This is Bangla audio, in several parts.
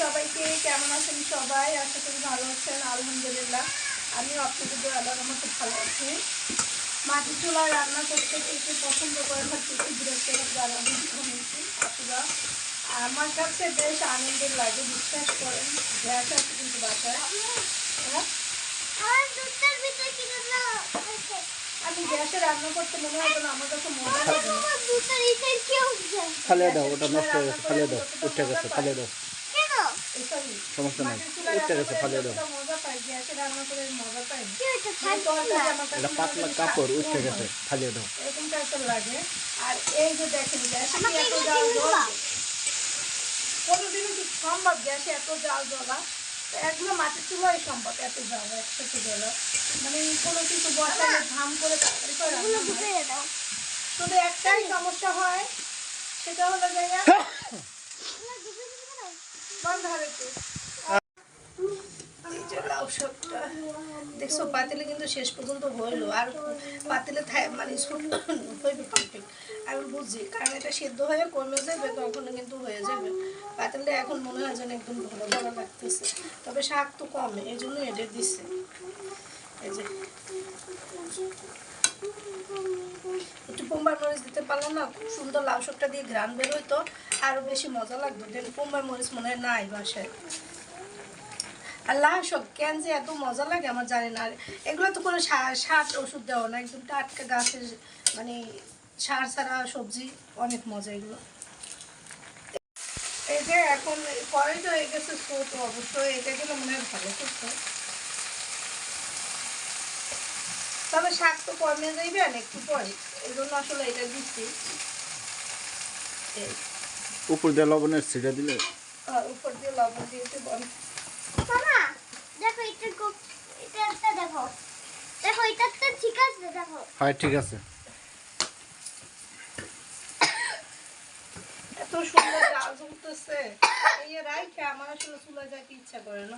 সবাইকে, কেমন আছেন সবাই? আশা করি ভালো আছেন। আলহামদুলিল্লাহ আমিও আপনাদের দোয়া আল্লাহর মতো ভালো আছি। মাটি চুলায় রান্না করতে একটু পছন্দ করেন না, একটু বিরক্ত আপনারা। আমার কাছে বেশ আনন্দের লাগে, বিশ্বাস করেন। গ্যাস আছে কিন্তু বাসায়। হ্যাঁ, আমি গ্যাসে রান্না করতে মনে হয় না, আমার কাছে মজা লাগে। ফালিয়ে দাও, ওটা নষ্ট হয়ে গেছে, ফালিয়ে দাও, উঠে গেছে, ফালিয়ে দাও, সমস্যা নাই, উঠে গেছে, ফালিয়ে দাও। মজা পাই, গ্যাসে রান্না করে মজা পাই। এটা পাতলা কাপড় উঠে গেছে, ফালিয়ে দাও। এরকম টাইপের লাগে। আর এই যে দেখেন গ্যাসে কি এত জাল জ্বলবে, কোনোদিনও কি সম্ভব গ্যাসে এত জাল জ্বলা? একদম মাটির চুলাই সম্ভব এত জাল একসাথে জ্বলা। মানে কোনো কিছু বসালে ধাম করে তাড়াতাড়ি করে রান্না হয়। শুধু একটাই সমস্যা হয়, সেটা হলো জায়গা বন্ধ হবে তো। লাউ শাকটা দেখছো পাতিলে কিন্তু শেষ পর্যন্ত হইলো, আর পাতিলে মানে হইবে পারফেক্ট আমি বুঝি, কারণ এটা সেদ্ধ হয়ে কমে যাবে, তখন কিন্তু হয়ে যাবে। পাতিলটা এখন মনে হয় যেন একদম ভালো ভালো লাগতেছে, তবে শাক তো কমে, এই জন্য এটা দিচ্ছে। এই যে একটু পোম্বার মরিচ দিতে পারলে না, খুব সুন্দর লাউ শাকটা দিয়ে ঘ্রাণ বের হইতো, আরো বেশি মজা লাগতো। পোম্বার মরিচ মনে হয় নাই বাসায়। আর লাউ শাক কেন যে এত মজা লাগে আমার জানি না। আর এগুলো তো কোনো সার ওষুধ দেওয়া না, একদম টাটকা গাছের, মানে সার ছাড়া সবজি, অনেক মজা এগুলো। এই যে এখন কড়াইটা হয়ে গেছে ছোট, অবশ্যই এটা কিন্তু মনে হয় ভালো করতো, তবে শাক তো কমে যাইবে একটু পরে, এই জন্য আসলে এটা দিচ্ছি। উপর দিয়ে লবণের ছিটা দিলে, উপর দিয়ে লবণ দিয়েছে বল। হ্যাঁ ঠিক আছে। এত সুন্দর জাল জ্বলতেছে, এই রাইখে আমার আসলে চুলায় যাইতে ইচ্ছা করে না,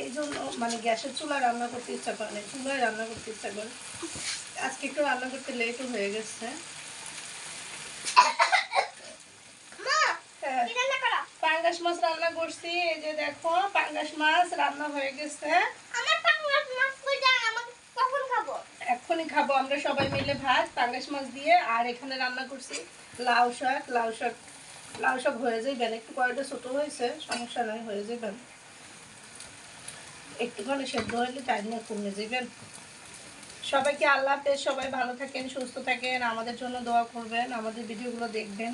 এই জন্য মানে গ্যাসের চুলায় রান্না করতে ইচ্ছা করে না, চুলায় রান্না করতে ইচ্ছা করে। আজকে একটু রান্না করতে লেটও হয়ে গেছে। পাঙ্গাস মাছ রান্না করছি, এই যে দেখো পাঙ্গাস মাছ রান্না হয়ে গেছে। এখনই খাবো আমরা সবাই মিলে ভাত পাঙ্গাস মাছ দিয়ে। আর এখানে রান্না করছি লাউ শাক। লাউ শাক হয়ে যাইবেন, একটু কয়টা ছোট হয়েছে, সমস্যা নাই, হয়ে যাবেন। একটুখানি সেদ্ধ হইলে টাইম কমে যাবেন। সবাইকে আল্লাহ হাফেজ, সবাই ভালো থাকেন, সুস্থ থাকেন, আমাদের জন্য দোয়া করবেন, আমাদের ভিডিওগুলো দেখবেন,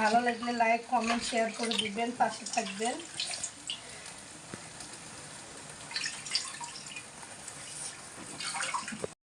ভালো লাগলে লাইক কমেন্ট শেয়ার করে দিবেন, পাশে থাকবেন।